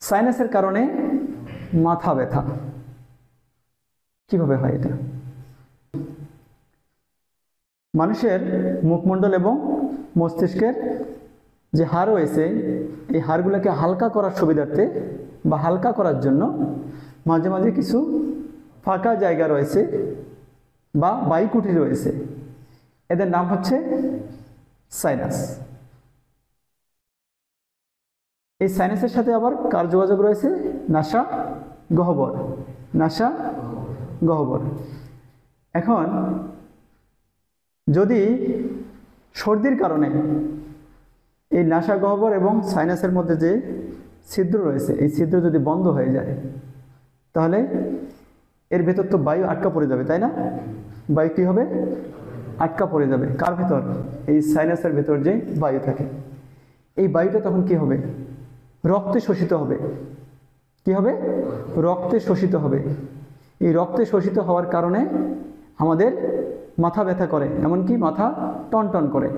সাইনাসের কারণে মাথা ব্যথা কিভাবে হয় এটা? মানুষের মুখমণ্ডল এবং মস্তিষ্কের যে হাড় রয়েছে এই হাড়গুলোকে হালকা করার সুবিধার্থে বা হালকা করার জন্য মাঝে মাঝে কিছু ফাঁকা জায়গা রয়েছে বা বায়ুকুঠি রয়েছে, এদের নাম হচ্ছে সাইনাস। এই সাইনাসের সাথে আবার কার যোগাযোগ রয়েছে? নাসা গহ্বর, নাসা গহ্বর। এখন যদি সর্দির কারণে এই নাসা গহ্বর এবং সাইনাসের মধ্যে যে ছিদ্র রয়েছে এই ছিদ্র যদি বন্ধ হয়ে যায় তাহলে এর ভেতর তো বায়ু আটকা পড়ে যাবে, তাই না? বায়ু কী হবে? আটকা পড়ে যাবে। কার ভেতর? এই সাইনাসের ভেতর যে বায়ু থাকে এই বায়ুটা তখন কি হবে? রক্তে শোষিত হবে। কি হবে? রক্তে শোষিত হবে। এই রক্তে শোষিত হওয়ার কারণে আমাদের মাথা ব্যথা করে, এমনকি মাথা টনটন করে।